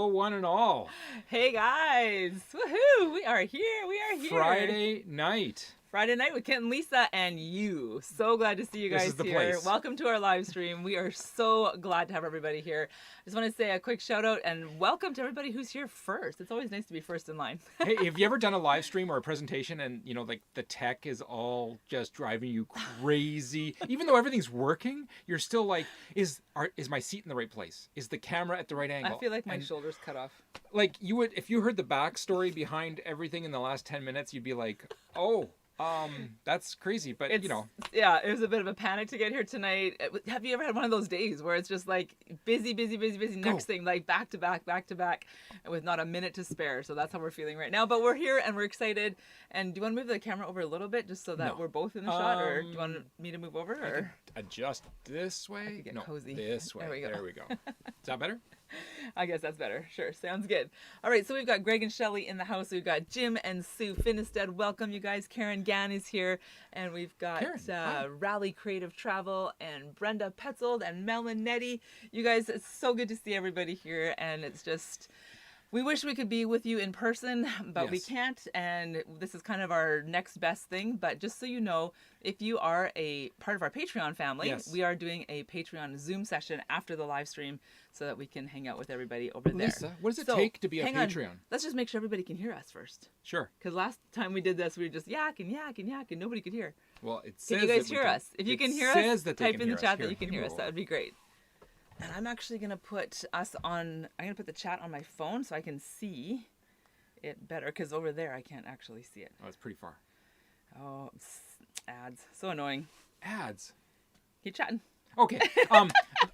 Hello, one and all. Hey guys, woohoo! We are here. Friday night. Friday night with Kent and Lisa and you. So glad to see you guys This is the here. place. Welcome to our live stream. We are so glad to have everybody here. Just want to say a quick shout out and welcome to everybody who's here first. It's always nice to be first in line. Hey, have you ever done a live stream or a presentation and, you know, like the tech is all just driving you crazy? Even though everything's working, you're still like, is my seat in the right place? Is the camera at the right angle? I feel like my shoulder's cut off. Like you would, if you heard the backstory behind everything in the last 10 minutes, you'd be like, oh, that's crazy. But you know, yeah, it was a bit of a panic to get here tonight. Have you ever had one of those days where it's just like busy, next thing, like back to back, with not a minute to spare? So that's how we're feeling right now. But we're here and we're excited. And do you want to move the camera over a little bit just so that we're both in the shot, or do you want me to move over? Or adjust this way? Get no, cozy. This way. There we go. Is that better? I guess that's better. Sure. Sounds good. All right. So we've got Greg and Shelley in the house. We've got Jim and Sue Finisted. Welcome, you guys. Karen Gann is here. And we've got Rally Creative Travel and Brenda Petzold and Melon Nettie. You guys, it's so good to see everybody here. And it's just... we wish we could be with you in person, but we can't, and this is kind of our next best thing. But just so you know, if you are a part of our Patreon family, we are doing a Patreon Zoom session after the live stream so that we can hang out with everybody over there. Lisa, what does it take to be a Patreon? Let's just make sure everybody can hear us first. Sure. Because last time we did this, we were just yak and nobody could hear. Well, it says can you guys hear us? If you can hear us, type in the chat that you can hear us. That would be great. And I'm actually going to put us on, I'm going to put the chat on my phone so I can see it better, because over there I can't actually see it. Oh, it's pretty far. Oh, ads. So annoying. Ads? Keep chatting. Okay.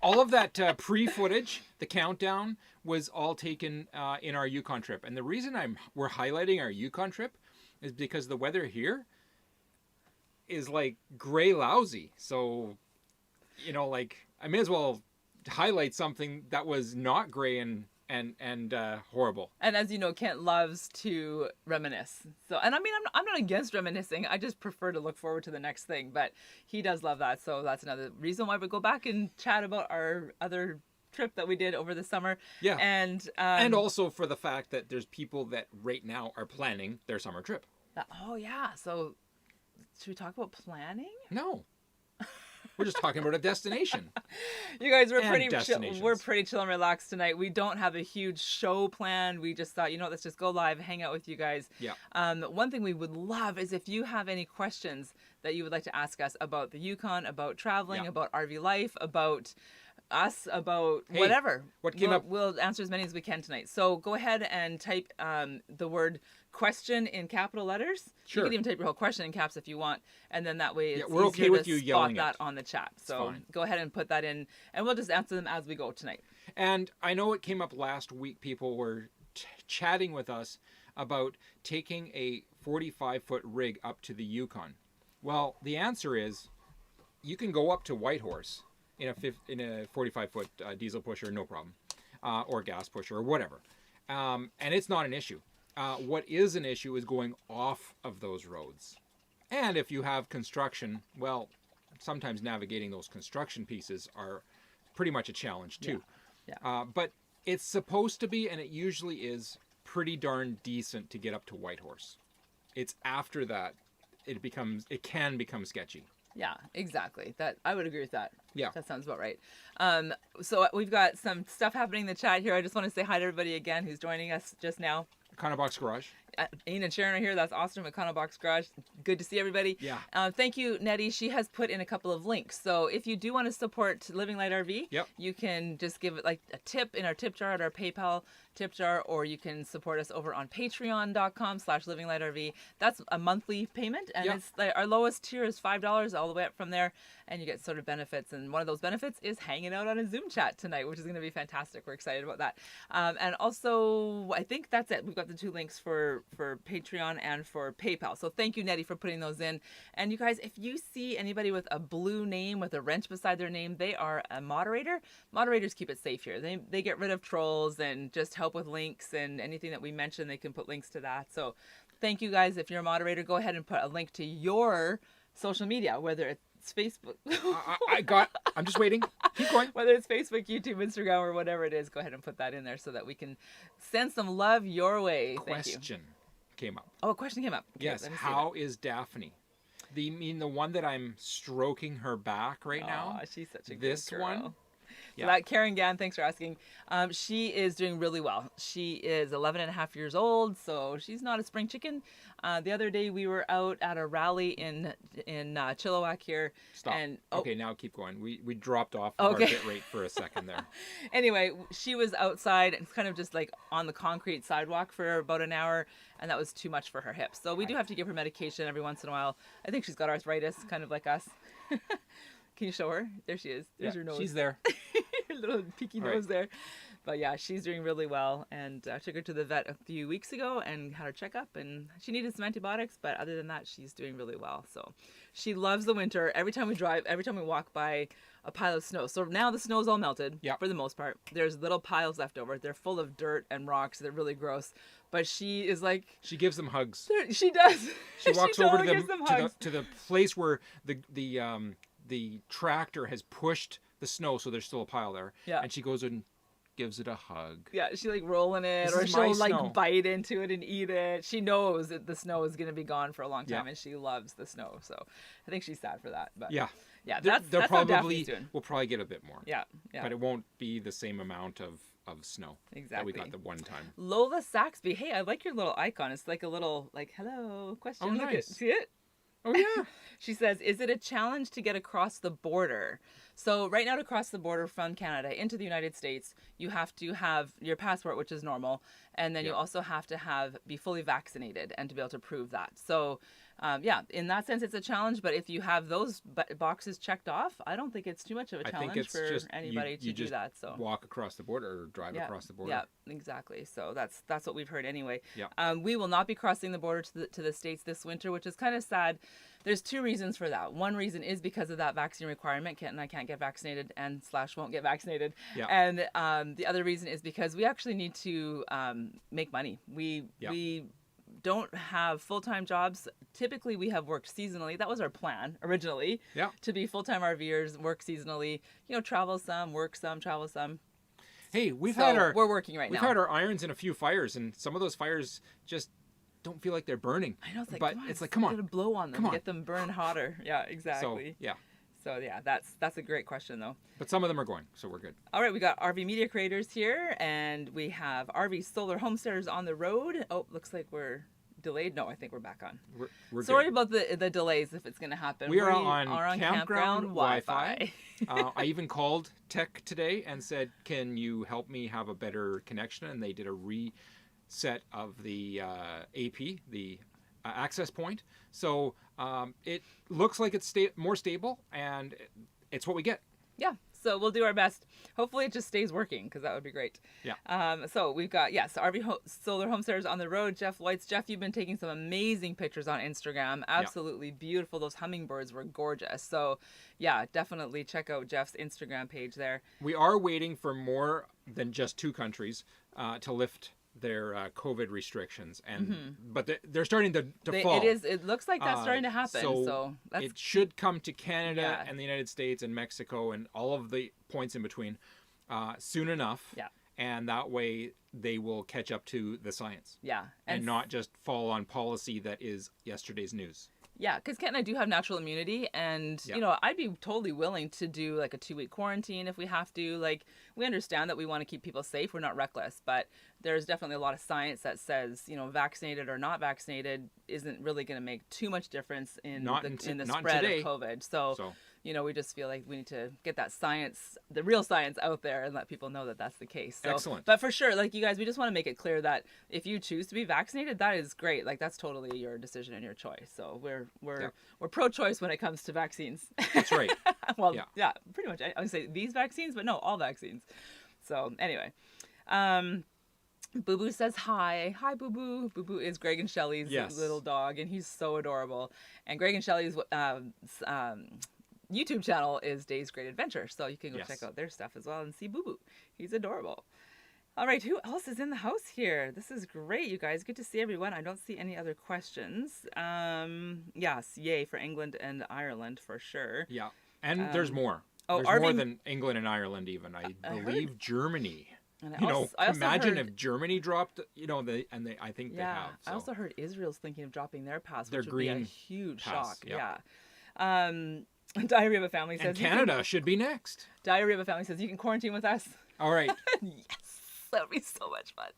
All of that pre-footage, the countdown, was all taken in our Yukon trip. And the reason we're highlighting our Yukon trip is because the weather here is like gray lousy. So, you know, like I may as well highlight something that was not gray and horrible. And as you know, Kent loves to reminisce. So, and I mean, I'm not against reminiscing. I just prefer to look forward to the next thing. But he does love that. So that's another reason why we go back and chat about our other trip that we did over the summer. Yeah. And also for the fact that there's people that right now are planning their summer trip. Oh yeah. So should we talk about planning? No. We're just talking about a destination. You guys, we're pretty chill and relaxed tonight. We don't have a huge show planned. We just thought, let's just go live, hang out with you guys. Yeah. One thing we would love is if you have any questions that you would like to ask us about the Yukon, about traveling, about RV life, about us, about whatever. What came up? We'll answer as many as we can tonight. So go ahead and type the word question in capital letters. Sure. You can even type your whole question in caps if you want, and then that way it's we're okay with you yelling that on the chat. So go ahead and put that in, and we'll just answer them as we go tonight. And I know it came up last week. People were chatting with us about taking a 45-foot rig up to the Yukon. Well, the answer is you can go up to Whitehorse in a 45-foot diesel pusher, no problem, or gas pusher or whatever, and it's not an issue. What is an issue is going off of those roads. And if you have construction, well, sometimes navigating those construction pieces are pretty much a challenge too. Yeah. But it's supposed to be, and it usually is, pretty darn decent to get up to Whitehorse. It's after that it can become sketchy. Yeah, exactly. That I would agree with that. Yeah. That sounds about right. So we've got some stuff happening in the chat here. I just want to say hi to everybody again who's joining us just now. Econobox Garage. Ian and Sharon are here. That's awesome. Econobox Garage. Good to see everybody. Yeah. Thank you, Nettie. She has put in a couple of links. So if you do want to support Living Light RV, you can just give it like a tip in our tip jar at our PayPal tip jar, or you can support us over on patreon.com/livinglightRV. That's a monthly payment, and it's like our lowest tier is $5 all the way up from there, and you get sort of benefits. And one of those benefits is hanging out on a Zoom chat tonight, which is going to be fantastic. We're excited about that. And also, I think that's it. We've got the two links for Patreon and for PayPal. So thank you, Nettie, for putting those in. And you guys, if you see anybody with a blue name with a wrench beside their name, they are a moderator. Moderators keep it safe here. They get rid of trolls and just help with links, and anything that we mention, they can put links to that. So thank you guys. If you're a moderator, go ahead and put a link to your social media, whether it's it's Facebook. I'm just waiting. Keep going. Whether it's Facebook, YouTube, Instagram, or whatever it is, go ahead and put that in there so that we can send some love your way. Question came up. Oh, a question came up. Okay, yes. How is Daphne? The one that I'm stroking her back right now? She's such a this good girl. One? Yeah. So that Karen Gann, thanks for asking. She is doing really well. She is 11 and a half years old, so she's not a spring chicken. The other day we were out at a rally in Chilliwack here. Stop. And, okay, now keep going. We dropped off our bit rate for a second there. Anyway, she was outside and kind of just like on the concrete sidewalk for about an hour, and that was too much for her hips. So we do have to give her medication every once in a while. I think she's got arthritis, kind of like us. Can you show her? There she is. There's her nose. She's there. Her little peaky nose there. But yeah, she's doing really well. And I took her to the vet a few weeks ago and had her check up. And she needed some antibiotics. But other than that, she's doing really well. So she loves the winter. Every time we walk by a pile of snow. So now the snow's all melted for the most part. There's little piles left over. They're full of dirt and rocks. They're really gross. But she is like... She gives them hugs. She does. She walks over to the place where the tractor has pushed the snow, so there's still a pile there. Yeah. And she goes and gives it a hug. Yeah, she like rolling it, or she'll like bite into it and eat it. She knows that the snow is going to be gone for a long time, and she loves the snow. So I think she's sad for that. But yeah, that's how Daphne's doing. We'll probably get a bit more. Yeah. But it won't be the same amount of snow that we got the one time. Lola Saxby, hey, I like your little icon. It's like a little hello question. Oh, Look nice. See it? Oh, yeah. She says, is it a challenge to get across the border? So right now to cross the border from Canada into the United States, you have to have your passport, which is normal. And then you also have to be fully vaccinated and to be able to prove that. So in that sense, it's a challenge. But if you have those boxes checked off, I don't think it's too much of a challenge for anybody to do that. So walk across the border or drive across the border. Yeah, exactly. So that's what we've heard anyway. Yeah. We will not be crossing the border to the States this winter, which is kind of sad. There's two reasons for that. One reason is because of that vaccine requirement. Kent and I can't get vaccinated and / won't get vaccinated. Yeah. And the other reason is because we actually need to make money. We don't have full-time jobs. Typically, we have worked seasonally. That was our plan originally. Yeah. To be full-time RVers, work seasonally. Travel some, work some, travel some. Hey, we're working right now. We've had our irons in a few fires, and some of those fires just don't feel like they're burning. I know, it's like, but come on, get a blow on them, get them burn hotter. Yeah, exactly. So that's a great question though. But some of them are going, so we're good. All right, we got RV media creators here, and we have RV solar homesteaders on the road. Oh, looks like we're delayed. No, I think we're back on. We're Sorry good. about the delays if it's going to happen. We are on campground Wi-Fi. I even called tech today and said, "Can you help me have a better connection?" And they did a reset of the AP, the access point. So it looks like it's more stable, and it's what we get. Yeah. So we'll do our best. Hopefully it just stays working, because that would be great. Yeah. So we've got, RV Solar Homesteaders on the road. Jeff Lloyd. Jeff, you've been taking some amazing pictures on Instagram. Absolutely beautiful. Those hummingbirds were gorgeous. So yeah, definitely check out Jeff's Instagram page there. We are waiting for more than just 2 countries to lift their COVID restrictions, and but they're starting to fall. It looks like that's starting to happen. So it should come to Canada and the United States and Mexico and all of the points in between soon enough. Yeah. And that way they will catch up to the science. Yeah. And not just fall on policy that is yesterday's news. Yeah, because Kent and I do have natural immunity, and I'd be totally willing to do like a 2-week quarantine if we have to. Like, we understand that we want to keep people safe. We're not reckless, but there's definitely a lot of science that says, vaccinated or not vaccinated isn't really going to make too much difference in the spread of COVID. So we just feel like we need to get that science, the real science, out there and let people know that that's the case. So, excellent. But for sure, like you guys, we just want to make it clear that if you choose to be vaccinated, that is great. Like, that's totally your decision and your choice. So we're pro-choice when it comes to vaccines. That's right. Well, yeah, pretty much. I would say these vaccines, but no, all vaccines. So anyway, Boo Boo says hi. Hi, Boo Boo. Boo Boo is Greg and Shelley's little dog, and he's so adorable. And Greg and Shelley's YouTube channel is Day's Great Adventure, so you can go check out their stuff as well and see Boo Boo. He's adorable. All right, who else is in the house here? This is great, you guys. Good to see everyone. I don't see any other questions. Yes, yay for England and Ireland for sure. Yeah, and there's more. Oh, there's more than England and Ireland even. I believe Germany. And imagine if Germany dropped, I think they have. So. I also heard Israel's thinking of dropping their pass, their which would green be a huge pass, shock. Yeah. Diarrhea of a Family says... And Canada should be next. Diarrhea of a Family says, you can quarantine with us. All right. Yes. That would be so much fun.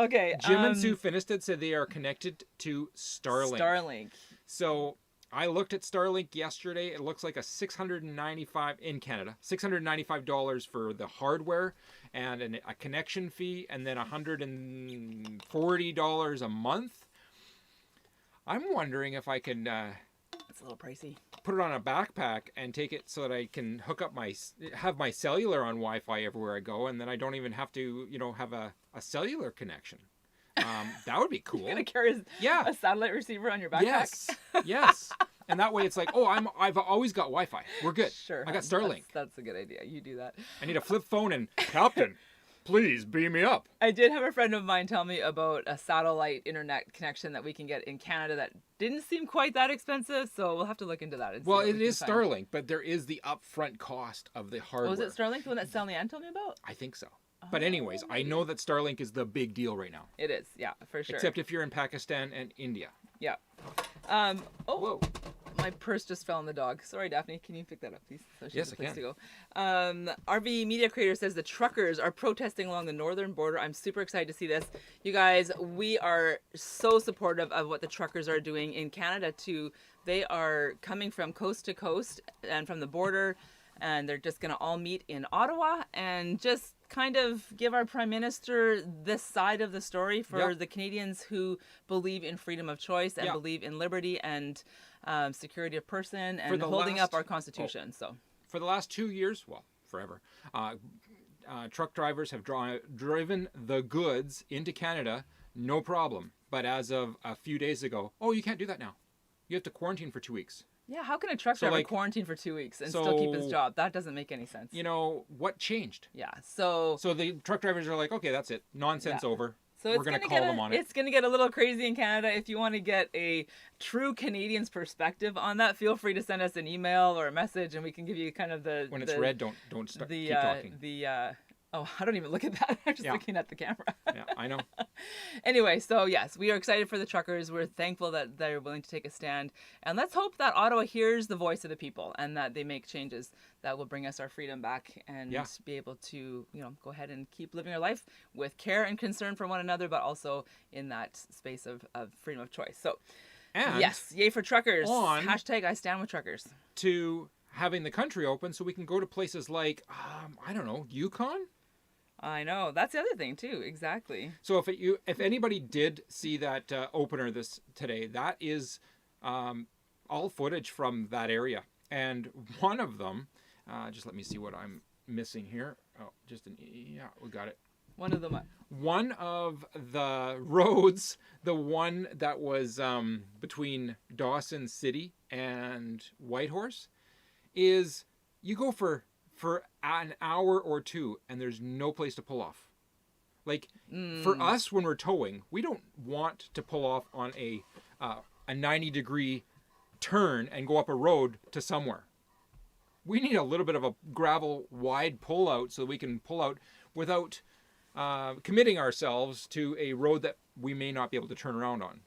Okay. Jim and Sue Finisted said they are connected to Starlink. So I looked at Starlink yesterday. It looks like a $695 in Canada, $695 for the hardware and a connection fee, and then $140 a month. I'm wondering if I can. It's a little pricey. Put it on a backpack and take it so that I can have my cellular on Wi-Fi everywhere I go, and then I don't even have to, have a cellular connection. That would be cool. You're gonna carry a satellite receiver on your backpack? Yes. And that way it's like, I've always got Wi-Fi. We're good. Sure. I got Starlink. That's a good idea. You do that. I need a flip phone and Captain, please beam me up. I did have a friend of mine tell me about a satellite internet connection that we can get in Canada that didn't seem quite that expensive, so we'll have to look into that. Well, it is Starlink, but there is the upfront cost of the hardware. Was it Starlink, the one that Sally Ann told me about? I think so. But anyways, I know that Starlink is the big deal right now. It is, yeah, for sure. Except if you're in Pakistan and India. Yeah. Whoa. My purse just fell on the dog. Sorry, Daphne. Can you pick that up, please? So she yes, has a place I can. To go. RV Media Creator says the truckers are protesting along the northern border. I'm super excited to see this. You guys, we are so supportive of what the truckers are doing in Canada, too. They are coming from coast to coast and from the border, and they're just going to all meet in Ottawa and just kind of give our Prime Minister this side of the story for the Canadians who believe in freedom of choice and believe in liberty and security of person and holding up our Constitution. So for the last 2 years, well, forever, truck drivers have driven the goods into Canada, no problem. But as of a few days ago, you can't do that now. You have to quarantine for 2 weeks. Yeah, how can a truck driver quarantine for 2 weeks and still keep his job? That doesn't make any sense. What changed? Yeah, so the truck drivers are like, okay, that's it. Nonsense over. So we're going to call them on it. It's going to get a little crazy in Canada. If you want to get a true Canadian's perspective on that, feel free to send us an email or a message, and we can give you kind of the... When it's red, don't start, keep talking. I don't even look at that. I'm just looking at the camera. Yeah, I know. Anyway, so yes, we are excited for the truckers. We're thankful that they're willing to take a stand. And let's hope that Ottawa hears the voice of the people and that they make changes that will bring us our freedom back and be able to, go ahead and keep living our life with care and concern for one another, but also in that space of freedom of choice. So, and yes, yay for truckers. Hashtag I stand with truckers. To having the country open so we can go to places like, Yukon? I know. That's the other thing, too. Exactly. So if anybody did see that opener today, that is all footage from that area. And one of them, just let me see what I'm missing here. Oh, we got it. One of them. One of the roads, the one that was between Dawson City and Whitehorse, is you go for an hour or two and there's no place to pull off. For us, when we're towing, we don't want to pull off on a 90-degree turn and go up a road to somewhere. We need a little bit of a gravel wide pull out so we can pull out without committing ourselves to a road that we may not be able to turn around on.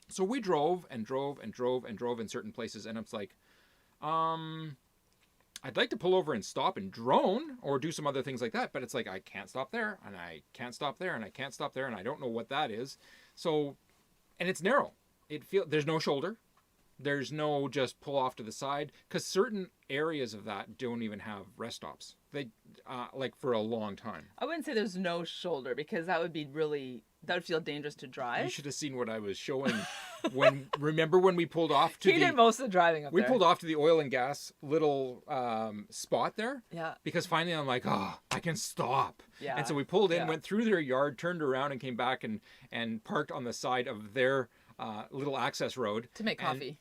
So we drove and drove and drove and drove in certain places, and it's like, I'd like to pull over and stop and drone or do some other things like that, but it's like I can't stop there, and I can't stop there, and I can't stop there, and I don't know what that is. So, and it's narrow. There's no shoulder. There's no just pull off to the side, because certain areas of that don't even have rest stops. They for a long time. I wouldn't say there's no shoulder, because that would feel dangerous to drive. You should have seen what I was showing remember when we pulled off to he did most of the driving up there. We pulled off to the oil and gas little spot there. Yeah. Because finally I'm like, I can stop. Yeah. And so we pulled in, went through their yard, turned around and came back and parked on the side of their little access road. To make coffee.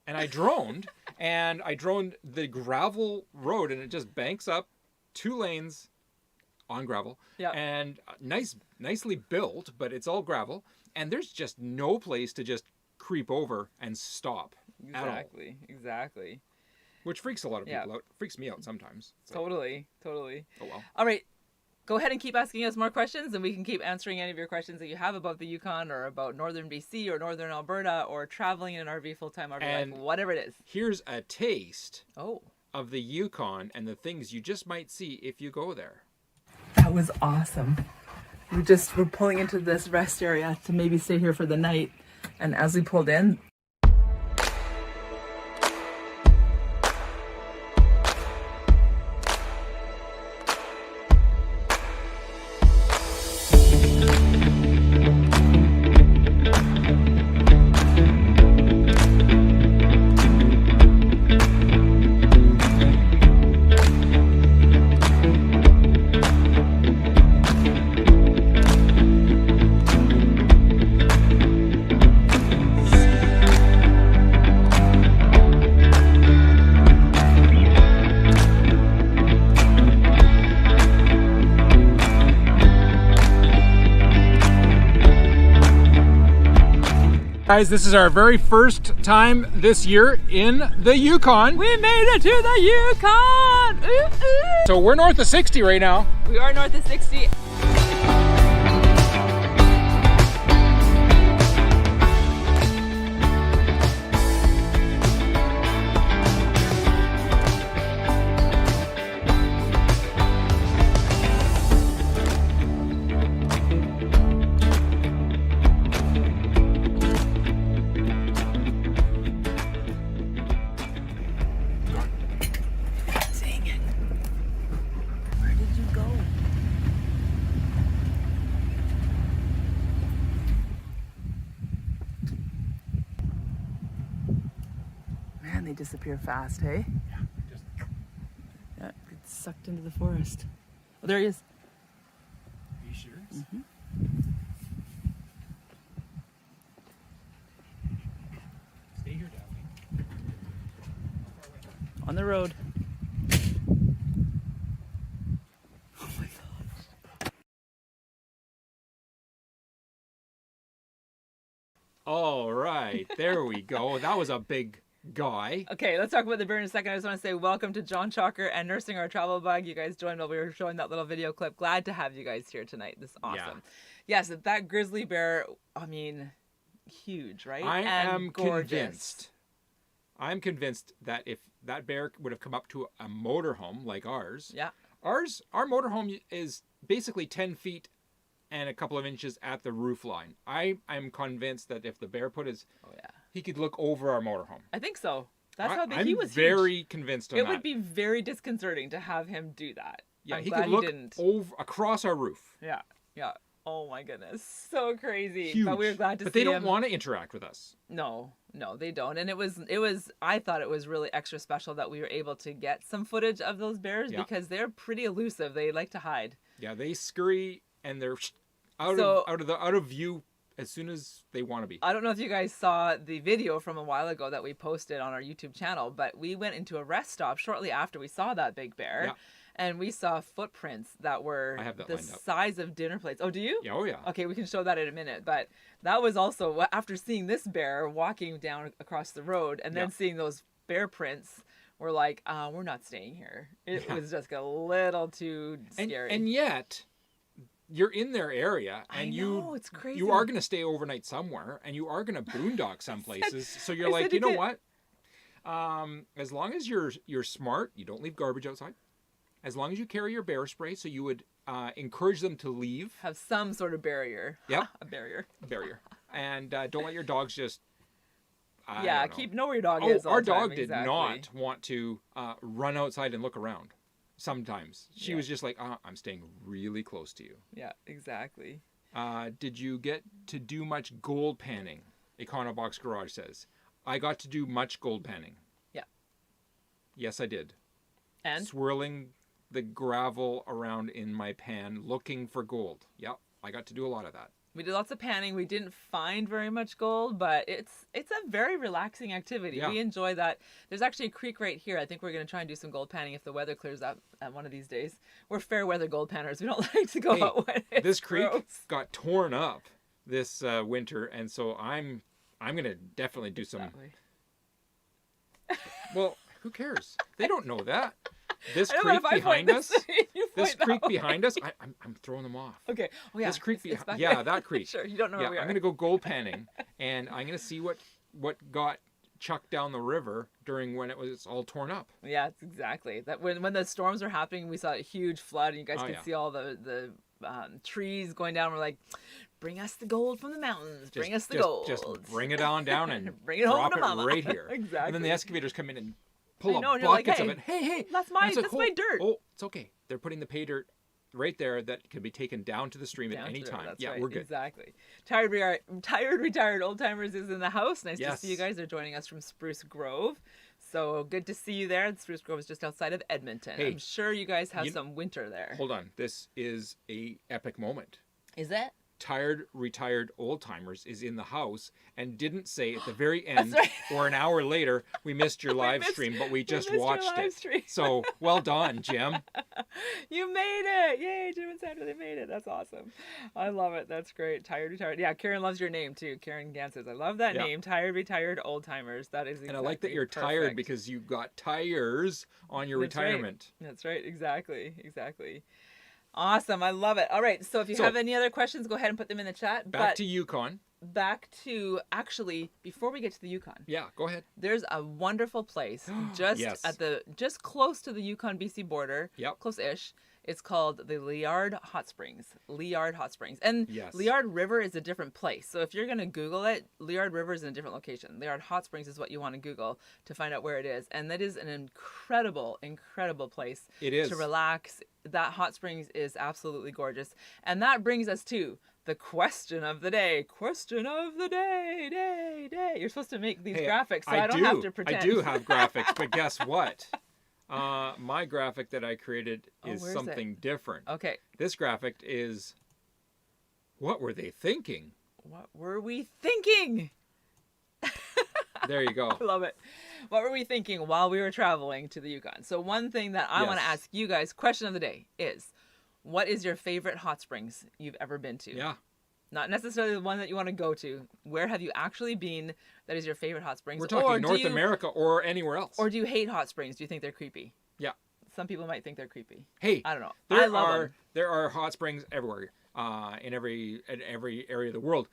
And I droned, and I droned the gravel road, and it just banks up 2 lanes on gravel. Yeah. And nicely built, but it's all gravel. And there's just no place to just creep over and stop at all. Exactly. Which freaks a lot of people out. Freaks me out sometimes. Totally. Oh, well. All right. Go ahead and keep asking us more questions, and we can keep answering any of your questions that you have about the Yukon or about northern BC or northern Alberta or traveling in an RV, full-time RV life, whatever it is. Here's a taste of the Yukon and the things you just might see if you go there. That was awesome. We're pulling into this rest area to maybe stay here for the night, and as we pulled in, Guys, this is our very first time this year in the Yukon. we made it to the Yukon! Ooh, ooh. So we're north of 60 right now. We are north of 60. They disappear fast, hey? Yeah, it's sucked into the forest. Oh, there he is. Are you sure? Mm-hmm. Stay here, Daphne. On the road. Oh my gosh. All right, there we go. That was a big guy. Okay, let's talk about the bear in a second. I just want to say welcome to John Chalker and Nursing Our Travel Bug. You guys joined while we were showing that little video clip. Glad to have you guys here tonight. This is awesome. Yes, that grizzly bear, I mean, huge, right? I am convinced. I'm convinced that if that bear would have come up to a motorhome like ours, our motorhome is basically 10 feet and a couple of inches at the roof line. I'm convinced that if the bear put his, he could look over our motorhome. I think so. That's how big he was. I'm very convinced of that. It would be very disconcerting to have him do that. Yeah, he could look over across our roof. Yeah. Oh my goodness, so crazy. Huge. But we were glad to see him. But they don't want to interact with us. No, they don't. And it was. I thought it was really extra special that we were able to get some footage of those bears because they're pretty elusive. They like to hide. Yeah, they scurry and they're out of view as soon as they want to be. I don't know if you guys saw the video from a while ago that we posted on our YouTube channel, but we went into a rest stop shortly after we saw that big bear. Yeah. And we saw footprints that were the size of dinner plates. Oh, do you? Oh, yeah. Okay, we can show that in a minute. But that was also, after seeing this bear walking down across the road and then seeing those bear prints, we're like, we're not staying here. It was just a little too scary. And yet, you're in their area and it's crazy. You are going to stay overnight somewhere and you are going to boondock some places. So you're like, you know what? As long as you're smart, you don't leave garbage outside. As long as you carry your bear spray, so you would encourage them to leave. Have some sort of barrier. Yeah. A barrier. And don't let your dogs just... know where your dog is all our the time. dog did not want to run outside and look around. Sometimes. She was just like, I'm staying really close to you. Yeah, exactly. Did you get to do much gold panning? Econobox Garage says. I got to do much gold panning. Yeah. Yes, I did. And? Swirling the gravel around in my pan looking for gold. Yep, I got to do a lot of that. We did lots of panning. We didn't find very much gold, but it's a very relaxing activity. Yeah. We enjoy that. There's actually a creek right here. I think we're going to try and do some gold panning if the weather clears up at one of these days. We're fair weather gold panners. We don't like to go out when it's this creek gross. got torn up this winter, and so I'm going to definitely do some. Well, who cares? They don't know that. This creek behind us, I'm throwing them off. Okay. Oh yeah. This creek that creek. Sure. You don't know where we are. I'm gonna go gold panning, and I'm gonna see what got chucked down the river during when it was all torn up. Yeah, exactly. That when the storms were happening, we saw a huge flood, and you guys could see all the trees going down. We're like, bring us the gold from the mountains. Bring us the gold. Just bring it on down and bring it home drop to Mama. Right here. Exactly. And then the excavators come in and pull up buckets like, of it. Hey, that's my dirt. Oh, it's okay. They're putting the pay dirt right there that can be taken down to the stream at any time. That's yeah, right. We're good. Exactly. Tired retired old timers is in the house. Nice to see you guys. They're joining us from Spruce Grove. So good to see you there. Spruce Grove is just outside of Edmonton. Hey, I'm sure you guys have some winter there. Hold on. This is a epic moment. Is it? Tired retired old timers is in the house and didn't say at the very end or an hour later, we missed your live stream, but we just watched it. So well done, Jim. You made it. Yay, Jim and Sandra, they made it. That's awesome. I love it. That's great. Tired retired. Yeah, Karen loves your name too. Karen Gant says, I love that name. Tired retired old timers. That is exactly. And I like that you're tired because you got tires on your retirement. Right. That's right. Exactly. Awesome. I love it. All right. So if you have any other questions, go ahead and put them in the chat. Back to Yukon. Actually, before we get to the Yukon. Yeah, go ahead. There's a wonderful place just close to the Yukon BC border. Yep. Close-ish. It's called the Liard Hot Springs. And Liard River is a different place. So if you're going to Google it, Liard River is in a different location. Liard Hot Springs is what you want to Google to find out where it is. And that is an incredible, incredible place to relax. That hot springs is absolutely gorgeous. And that brings us to the question of the day. Question of the day, day. You're supposed to make these graphics, so I don't have to pretend. I do have graphics, but guess what? My graphic that I created is something different. Okay. This graphic is, what were they thinking? What were we thinking? There you go. I love it. What were we thinking while we were traveling to the Yukon? So one thing that I want to ask you guys, question of the day, is what is your favorite hot springs you've ever been to? Yeah. Not necessarily the one that you want to go to. Where have you actually been that is your favorite hot springs? We're talking North America or anywhere else. Or do you hate hot springs? Do you think they're creepy? Yeah. Some people might think they're creepy. Hey, I don't know. There are hot springs everywhere, in every area of the world.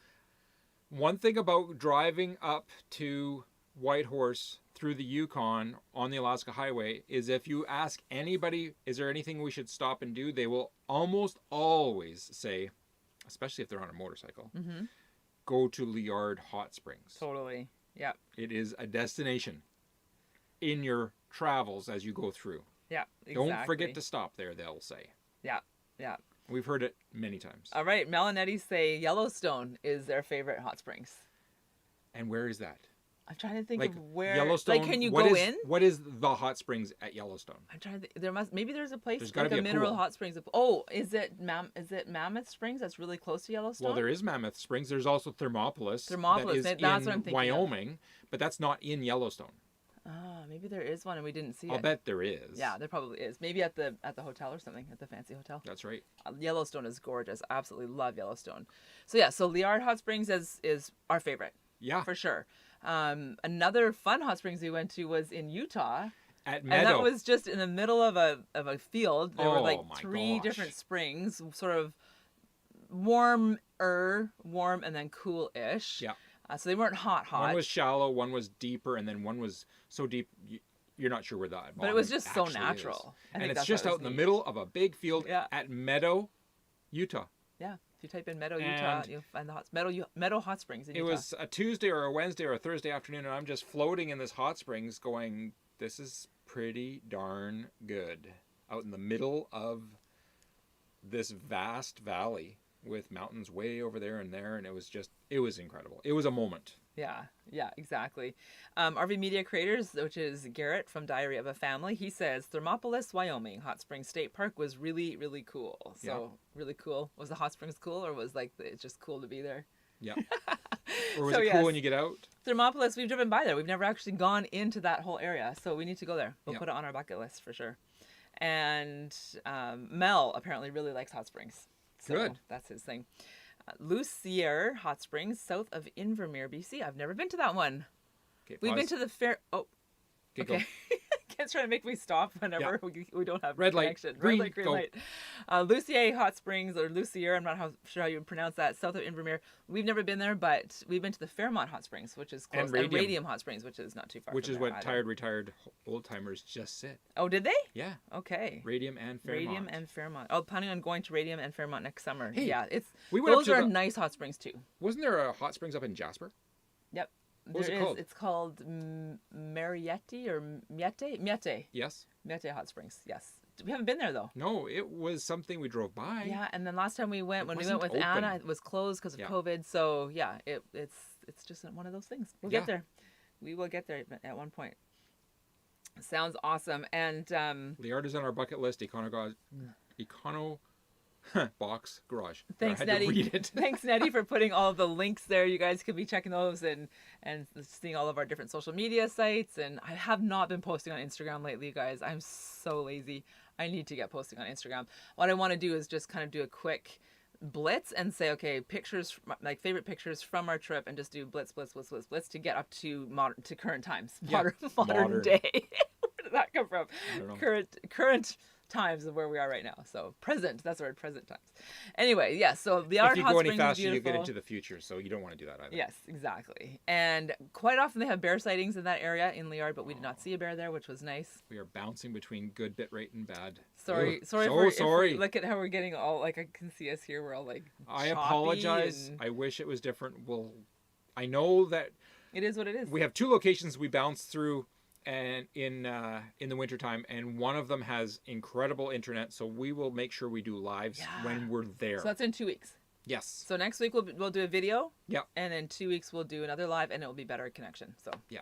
One thing about driving up to Whitehorse through the Yukon on the Alaska Highway is if you ask anybody, is there anything we should stop and do? They will almost always say, especially if they're on a motorcycle, go to Liard Hot Springs. Totally. Yeah. It is a destination in your travels as you go through. Yeah, exactly. Don't forget to stop there, they'll say. Yeah, yeah. We've heard it many times. All right, Melanetti say Yellowstone is their favorite hot springs. And where is that? I'm trying to think of where. Yellowstone. Like, can you go in? What is the hot springs at Yellowstone? I'm trying to think. Maybe there's a place there's like a mineral pool. hot springs. Oh, is it Mammoth Springs? That's really close to Yellowstone. Well, there is Mammoth Springs. There's also Thermopolis. That's what I'm thinking. Wyoming, but that's not in Yellowstone. Maybe there is one and we didn't see it. I'll bet there is. Yeah, there probably is. Maybe at the hotel or something, at the fancy hotel. That's right. Yellowstone is gorgeous. I absolutely love Yellowstone. So Liard Hot Springs is our favorite. Yeah. For sure. Another fun hot springs we went to was in Utah. At Meadow. And that was just in the middle of a field. There were like three gosh. different springs, sort of warm and then cool-ish. Yeah. So they weren't hot. One was shallow, one was deeper, and then one was so deep you're not sure where that. But it was just so natural. And it's just out in the middle of a big field at Meadow, Utah. Yeah. If you type in Meadow, Utah, you'll find the Meadow Hot Springs in Utah. It was a Tuesday or a Wednesday or a Thursday afternoon, and I'm just floating in this hot springs going, this is pretty darn good. Out in the middle of this vast valley with mountains way over there and there, and it was incredible. It was a moment. Yeah, exactly. RV Media Creators, which is Garrett from Diary of a Family, he says Thermopolis, Wyoming Hot Springs State Park was really, really cool. So really cool. Was the hot springs cool, or was like it's just cool to be there? Yeah. Or was it cool when you get out? Thermopolis, we've driven by there. We've never actually gone into that whole area, so we need to go there. We'll put it on our bucket list for sure. And Mel apparently really likes hot springs. So good. That's his thing. Lucier Hot Springs, south of Invermere, BC. I've never been to that one. Okay, We've been to the fair. Oh, okay. Ken's trying to make me stop whenever we don't have red connection. Light. Green light. Lucier Hot Springs, or Lucier, I'm not sure how you pronounce that, south of Invermere. We've never been there, but we've been to the Fairmont Hot Springs, which is close. And Radium Hot Springs, which is not too far. Which is what tired, retired old timers just said. Oh, did they? Yeah. Okay. Radium and Fairmont. Oh, planning on going to Radium and Fairmont next summer. Hey, yeah, those are nice hot springs too. Wasn't there a hot springs up in Jasper? Yep. What was it called? It's called Mariette or Miette? Miette. Yes. Miette Hot Springs. Yes. We haven't been there though. No, it was something we drove by. Yeah, and then last time we went, when we went with Anna, it was closed because of COVID. So yeah, it's just one of those things. We'll get there. We will get there at one point. Sounds awesome. And the art is on our bucket list. Econo box garage. Thanks, Nettie. Thanks, Nettie, for putting all of the links there. You guys could be checking those and seeing all of our different social media sites. And I have not been posting on Instagram lately, you guys. I'm so lazy. I need to get posting on Instagram. What I want to do is just kind of do a quick blitz and say, okay, pictures, like favorite pictures from our trip, and just do blitz to get up to current times, modern day. Where did that come from? I don't know. Current times of where we are right now. So present, that's the word, present times. Anyway, yes, so the art hot springs is beautiful. If you go any faster, you get into the future, so you don't want to do that either. Yes, exactly. And quite often they have bear sightings in that area in Liard, but we did not see a bear there, which was nice. We are bouncing between good bit rate and bad. Sorry. Sorry. Look at how we're getting all, like, I can see us here, we're all like I apologize. I wish it was different. Well, I know that it is what it is. We have two locations we bounce through and in the wintertime, and one of them has incredible internet, so we will make sure we do lives when we're there. So that's in 2 weeks. Yes. So next week we'll do a video. Yeah. And in 2 weeks we'll do another live, and it will be better connection. So yeah,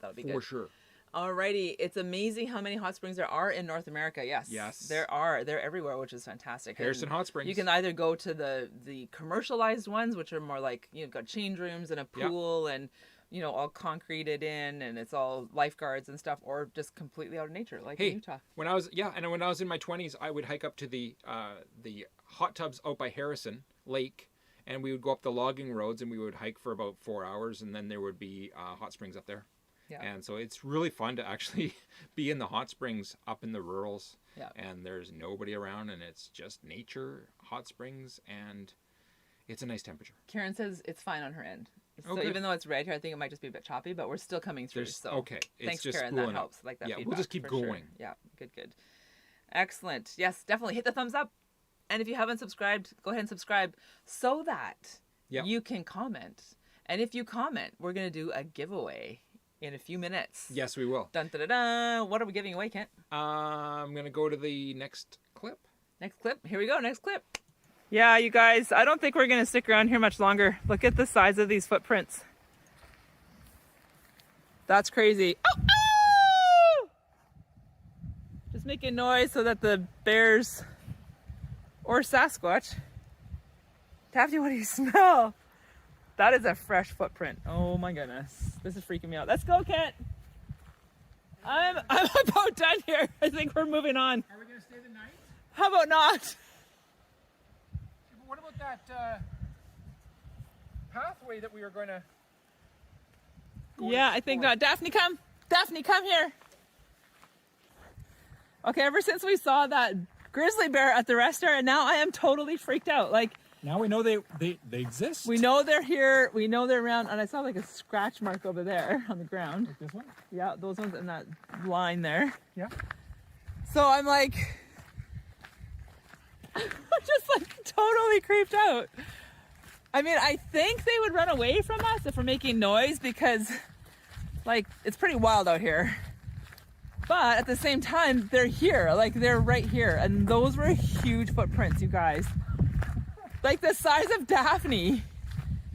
that'll be good. For sure. Alrighty, it's amazing how many hot springs there are in North America. Yes, there are. They're everywhere, which is fantastic. Harrison Hot Springs. You can either go to the commercialized ones, which are more like, you've got change rooms and a pool and all concreted in, and it's all lifeguards and stuff, or just completely out of nature, like in Utah. When I was in my 20s, I would hike up to the hot tubs out by Harrison Lake, and we would go up the logging roads, and we would hike for about 4 hours, and then there would be hot springs up there. Yeah. And so it's really fun to actually be in the hot springs up in the rurals. Yeah. And there's nobody around, and it's just nature, hot springs, and it's a nice temperature. Karen says it's fine on her end. So even though it's red here, I think it might just be a bit choppy, but we're still coming through. Thanks, Karen. That helps. Like that feedback. We'll just keep going. Sure. Yeah, good. Excellent. Yes, definitely hit the thumbs up. And if you haven't subscribed, go ahead and subscribe so that you can comment. And if you comment, we're going to do a giveaway in a few minutes. Yes, we will. Dun, dun, dun, dun. What are we giving away, Kent? I'm going to go to the next clip. Next clip. Here we go. Next clip. Yeah, you guys, I don't think we're going to stick around here much longer. Look at the size of these footprints. That's crazy. Oh! Just making noise so that the bears or Sasquatch. Daphne, what do you smell? That is a fresh footprint. Oh my goodness. This is freaking me out. Let's go, Kent. I'm about done here. I think we're moving on. Are we going to stay the night? How about not? What about that pathway that we were going to go I think not. Daphne, come. Daphne, come here. Okay, ever since we saw that grizzly bear at the restaurant, now I am totally freaked out. Like, now we know they exist. We know they're here. We know they're around. And I saw like a scratch mark over there on the ground. Like this one? Yeah, those ones in that line there. Yeah. So I'm like... I'm just like totally creeped out. I mean, I think they would run away from us if we're making noise, because like it's pretty wild out here. But at the same time, they're here, like they're right here. And those were huge footprints, you guys. Like the size of Daphne.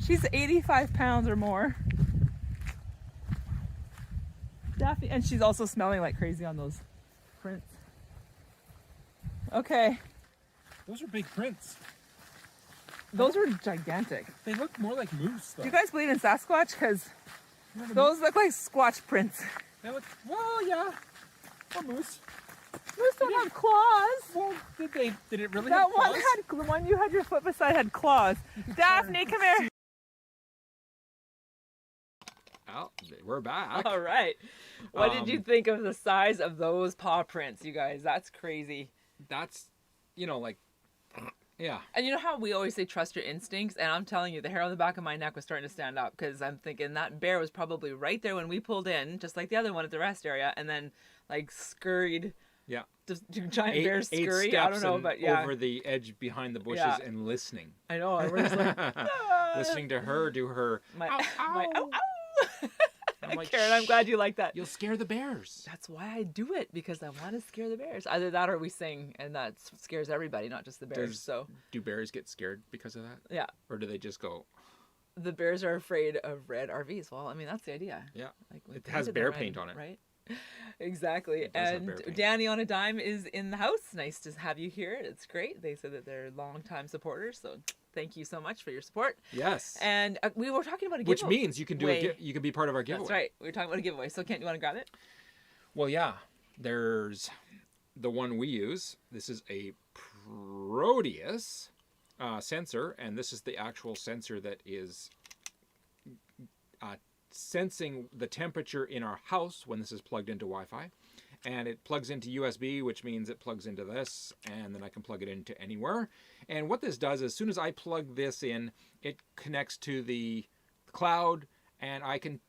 She's 85 pounds or more. Daphne, and she's also smelling like crazy on those prints. Okay. Those are big prints. Those are gigantic. They look more like moose, though. Do you guys believe in Sasquatch? Because those look like squatch prints. They look, well, yeah. Or moose. Moose don't have claws. Well, did it really That have claws? one had, the one you had your foot beside had claws. Daphne, come here. Oh, we're back. All right. What did you think of the size of those paw prints, you guys? That's crazy. That's, like, yeah. And you know how we always say trust your instincts? And I'm telling you, the hair on the back of my neck was starting to stand up because I'm thinking that bear was probably right there when we pulled in, just like the other one at the rest area, and then like scurried. Yeah. Just giant bears scurry. Steps I don't know, but yeah. over the edge behind the bushes and listening. I know. I was like, listening to her do her. My, ow, ow. my ow, ow. I'm like, Karen, I'm glad you like that. You'll scare the bears. That's why I do it, because I want to scare the bears. Either that or we sing, and that scares everybody, not just the bears. Do bears get scared because of that? Yeah. Or do they just go? The bears are afraid of red RVs. Well, I mean, that's the idea. Yeah. Like, it has bear paint on it. Right? Exactly. And Danny on a Dime is in the house. Nice to have you here. It's great. They said that they're longtime supporters, so thank you so much for your support. Yes. And we were talking about a giveaway. Which giveaway. means you can you can be part of our giveaway. That's right. We were talking about a giveaway. So Kent, you want to grab it? Well, yeah. There's the one we use. This is a Proteus sensor, and this is the actual sensor that is sensing the temperature in our house when this is plugged into Wi-Fi. And it plugs into USB, which means it plugs into this, and then I can plug it into anywhere. And what this does, as soon as I plug this in, it connects to the cloud, and I can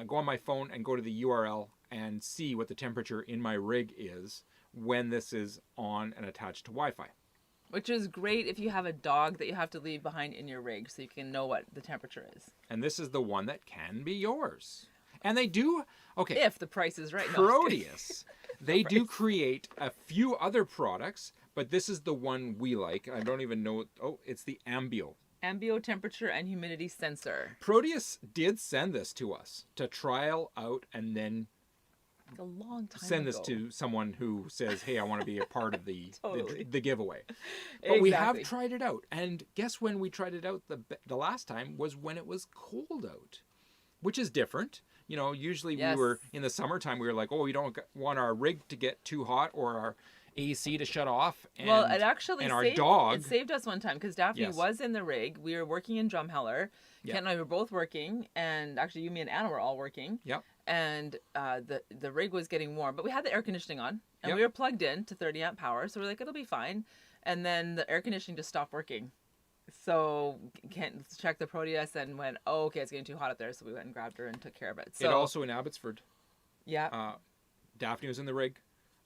go on my phone and go to the URL and see what the temperature in my rig is when this is on and attached to Wi-Fi. Which is great if you have a dog that you have to leave behind in your rig, so you can know what the temperature is. And this is the one that can be yours. And they do, okay. If the price is right. Proteus, they do create a few other products, but this is the one we like. I don't even know. Oh, it's the Ambio. Ambio temperature and humidity sensor. Proteus did send this to us to trial out and then a long time send ago. this to someone who says, hey, I want to be a part of the Totally. the giveaway. But we have tried it out. And guess when we tried it out the last time was when it was cold out, which is different. You know, usually we were in the summertime, we were like, oh, we don't want our rig to get too hot or our AC to shut off. And, well, it actually it saved us one time because Daphne was in the rig. We were working in Drumheller. Kent and I were both working, and actually you, me, and Anna were all working. Yep. And the rig was getting warm, but we had the air conditioning on, and we were plugged in to 30 amp power, so we're like, it'll be fine. And then the air conditioning just stopped working. So Kent checked the Proteus and went, oh, okay, it's getting too hot up there, so we went and grabbed her and took care of it. So it also in Abbotsford. Yeah. Daphne was in the rig.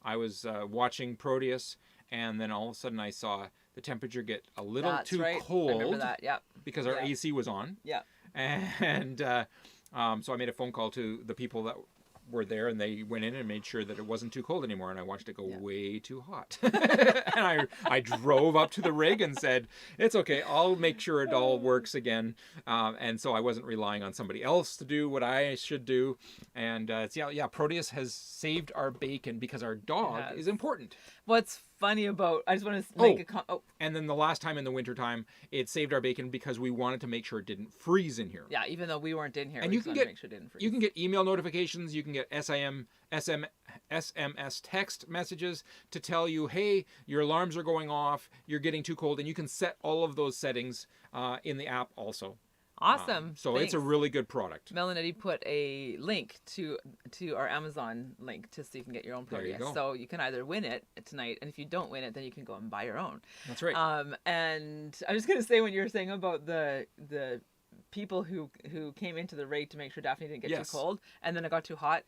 I was watching Proteus, and then all of a sudden I saw the temperature get a little too cold. I remember that, because our AC was on. Yeah. And so I made a phone call to the people that were there, and they went in and made sure that it wasn't too cold anymore, and I watched it go way too hot. And I drove up to the rig and said, it's okay, I'll make sure it all works again. And so I wasn't relying on somebody else to do what I should do. And Proteus has saved our bacon because our dog is important. What's funny about, I just want to make and then the last time in the wintertime, it saved our bacon because we wanted to make sure it didn't freeze in here. Yeah, even though we weren't in here. And you can get you can get email notifications, you can get SMS text messages to tell you, hey, your alarms are going off, you're getting too cold, and you can set all of those settings in the app also. Awesome. So Thanks. It's a really good product. Melanetti put a link to our Amazon link to so you can get your own Proteus. So you can either win it tonight, and if you don't win it, then you can go and buy your own. That's right. And I was going to say, when you were saying about the people who came into the rig to make sure Daphne didn't get too cold, and then it got too hot.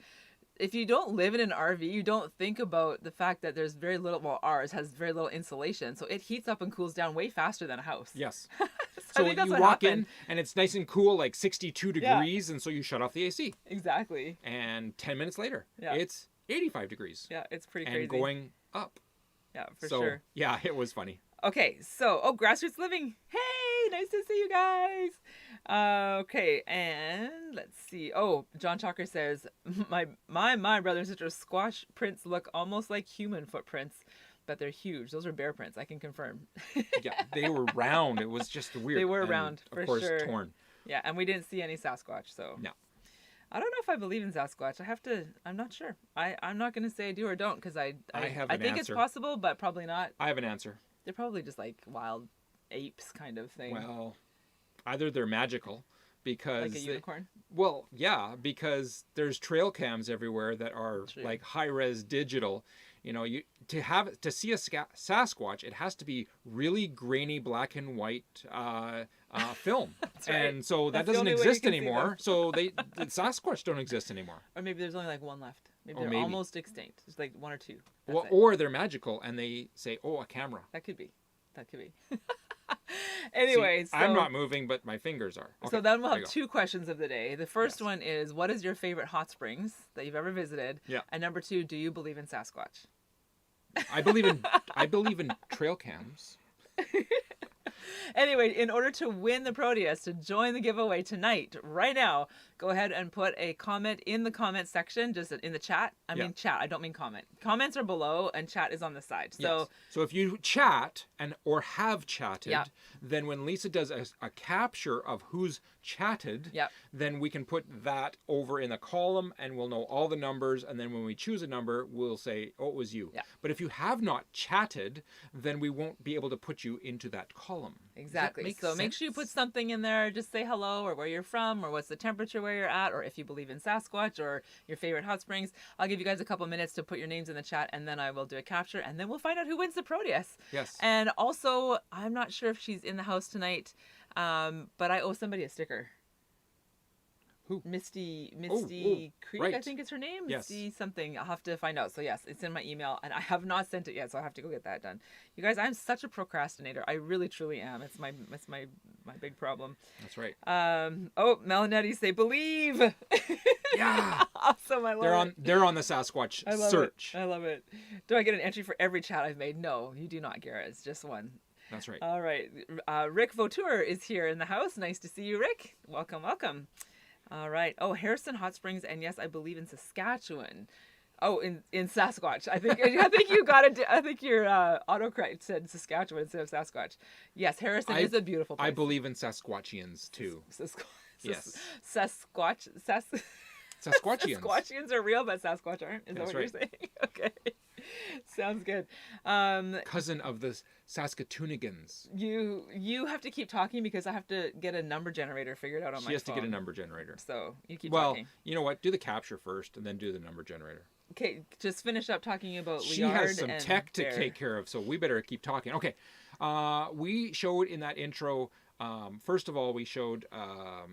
If you don't live in an RV, you don't think about the fact that there's very little, well, ours has very little insulation, so it heats up and cools down way faster than a house. Yes. So you walk in and it's nice and cool, like 62 degrees, and so you shut off the AC. Exactly. And 10 minutes later, it's 85 degrees. Yeah, it's pretty crazy. And going up. Yeah, for sure. Yeah, it was funny. Okay, so, grassroots living. Hey! Nice to see you guys. Okay, and let's see. Oh, John Chalker says, my brother and sister's squash prints look almost like human footprints, but they're huge. Those are bear prints. I can confirm. Yeah, they were round. It was just weird. They were and round, for of course, sure. torn. Yeah, and we didn't see any Sasquatch, so. No. I don't know if I believe in Sasquatch. I'm not sure. I'm not going to say I do or don't, because I think it's possible, but probably not. I have an answer. They're probably just like wild apes kind of thing. Well, either they're magical because... Like a unicorn? Well, yeah, because there's trail cams everywhere that are like high-res digital. You know, to see a Sasquatch, it has to be really grainy black and white film. Right. And so that doesn't exist anymore. So the Sasquatch don't exist anymore. Or maybe there's only like one left. Maybe they're almost extinct. It's like one or two. Well, or they're magical and they say, "Oh, a camera." That could be. Anyway, see, I'm not moving, but my fingers are. Okay, so then we'll have two questions of the day. The first one is, what is your favorite hot springs that you've ever visited? Yeah. And number 2, do you believe in Sasquatch? I believe in trail cams. Anyway, in order to win the Proteus, to join the giveaway tonight, right now, go ahead and put a comment in the comment section, just in the chat. I mean chat, I don't mean comment. Comments are below and chat is on the side. So So if you chat or have chatted, then when Lisa does a capture of who's chatted, then we can put that over in the column and we'll know all the numbers. And then when we choose a number, we'll say, oh, it was you. Yeah. But if you have not chatted, then we won't be able to put you into that column. Exactly. So make sure you put something in there. Just say hello or where you're from or what's the temperature where you're at or if you believe in Sasquatch or your favorite hot springs. I'll give you guys a couple minutes to put your names in the chat and then I will do a capture and then we'll find out who wins the Proteus. Yes. And also, I'm not sure if she's in the house tonight, but I owe somebody a sticker. Who? Misty Creek, right. I think is her name. Yes. Misty something. I'll have to find out. So yes, it's in my email and I have not sent it yet, so I'll have to go get that done. You guys, I'm such a procrastinator. I really truly am. It's my big problem. That's right. Oh, Melanetti say believe. Yeah. Awesome. I love it. They're on the Sasquatch search. I love it. Do I get an entry for every chat I've made? No, you do not, Garrett. It's just one. That's right. All right. Rick Vautour is here in the house. Nice to see you, Rick. Welcome, welcome. All right. Oh, Harrison Hot Springs, and yes, I believe in Saskatchewan. Oh, in Sasquatch. I think you got it. I think your autocorrect said Saskatchewan instead of Sasquatch. Yes, Harrison is a beautiful place. I believe in Sasquatchians too. Yes. Sasquatchians. Sasquatchians are real, but Sasquatch aren't. Is that what you're saying? Okay. Sounds good. Cousin of the Saskatoonigans. You have to keep talking because I have to get a number generator figured out on my phone. She has to get a number generator. So you keep talking. Well, you know what? Do the capture first and then do the number generator. Okay, just finish up talking about She Liard has some tech to take care of, so we better keep talking. Okay. We showed in that intro, first of all, we showed, oh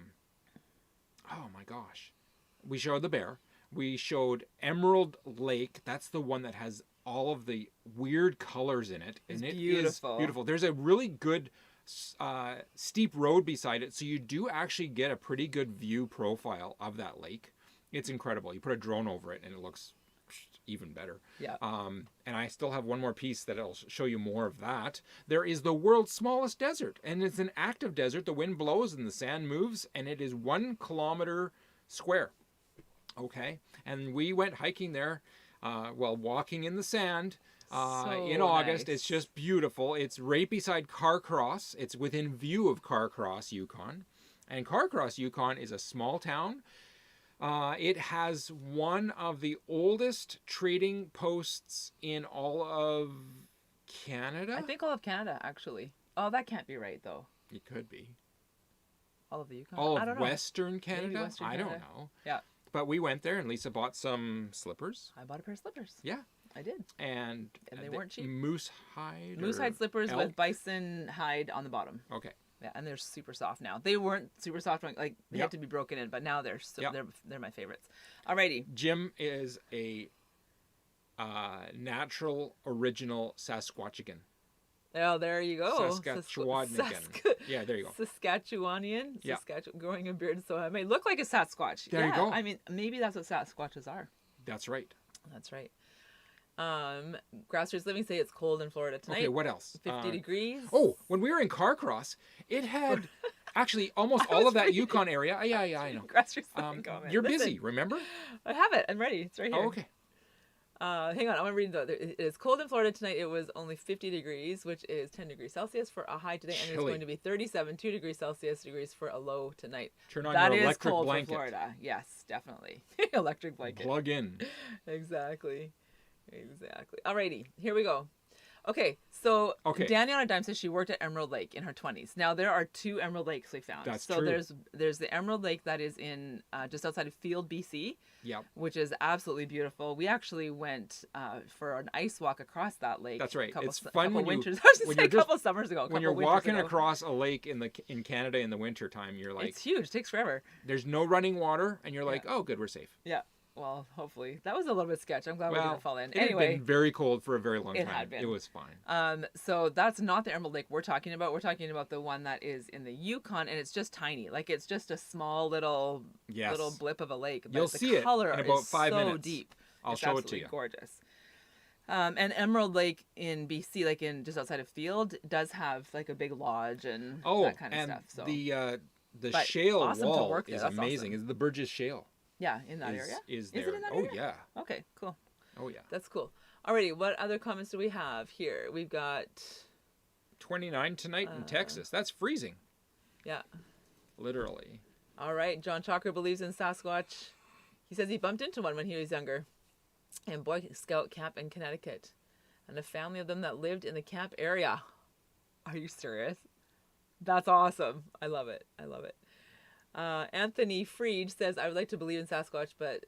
my gosh. We showed the bear. We showed Emerald Lake. That's the one that has all of the weird colors in it. It's and it beautiful. is beautiful. There's a really good steep road beside it. So you do actually get a pretty good view profile of that lake. It's incredible. You put a drone over it and it looks even better. Yeah. And I still have one more piece that'll show you more of that. There is the world's smallest desert. And it's an active desert. The wind blows and the sand moves. And it is 1 kilometer square. Okay, and we went hiking there, walking in the sand in August. Nice. It's just beautiful. It's right beside Carcross. It's within view of Carcross, Yukon. And Carcross, Yukon is a small town. It has one of the oldest trading posts in all of Canada. I think all of Canada, actually. Oh, that can't be right, though. It could be. All of the Yukon? All of Western Canada? Western I Canada. don't know. Yeah. But we went there and Lisa bought some slippers. I bought a pair of slippers. Yeah. I did. And they weren't cheap. Moose hide? Moose hide slippers with bison hide on the bottom. Okay. Yeah, and they're super soft now. They weren't super soft when they had to be broken in, but now they're they're my favorites. Alrighty. Jim is a natural original Sasquatchigan. Oh, there you go. Saskatchewanigan. Yeah, there you go. Saskatchewanian. Yeah. Growing a beard, so I may look like a Sasquatch. There you go. I mean, maybe that's what Sasquatches are. That's right. That's right. Grassroots Living say it's cold in Florida tonight. Okay, what else? 50 degrees. Oh, when we were in Carcross, it had actually almost all of that reading. Yukon area. Yeah, I know. Grassroots Living comment. You're Listen, busy, remember? I have it. I'm ready. It's right here. Oh, okay. Hang on, I want to read it is cold in Florida tonight. It was only 50 degrees, which is 10 degrees Celsius for a high today, and it's going to be 37, 2 degrees Celsius for a low tonight. Turn on that your is electric cold blanket. For Florida. Yes, definitely. Electric blanket. Plug in. Exactly. Alrighty, here we go. Okay, so Danny on a dime says she worked at Emerald Lake in her 20s. Now there are 2 Emerald Lakes we found. That's so true. there's the Emerald Lake that is in just outside of Field, BC. Yep. Which is absolutely beautiful. We actually went for an ice walk across that lake. That's right. It's fun couple when winters. you, I was when say you're a couple summers ago. When you're walking across a lake in Canada in the winter time, you're like, it's huge. It takes forever. There's no running water, and you're like, oh, good, we're safe. Yeah. Well, hopefully. That was a little bit sketch. I'm glad we didn't fall in. It Anyway. had been very cold for a very long time. It had been. It was fine. So that's not the Emerald Lake we're talking about. We're talking about the one that is in the Yukon, and it's just tiny. Like, it's just a small little blip of a lake. But You'll see it in about 5 minutes. So deep. I'll show it to you. Gorgeous. And Emerald Lake in BC, like in just outside of Field, does have like a big lodge and that kind of stuff. So the shale awesome wall is amazing. Awesome. Is the Burgess Shale. Yeah, in that area. Is there? It in that area? Oh yeah. Okay, cool. Oh yeah. That's cool. Alrighty, what other comments do we have here? We've got 29 tonight in Texas. That's freezing. Yeah. Literally. All right, John Chalker believes in Sasquatch. He says he bumped into one when he was younger in Boy Scout camp in Connecticut, and a family of them that lived in the camp area. Are you serious? That's awesome. I love it. Anthony Freed says, I would like to believe in Sasquatch, but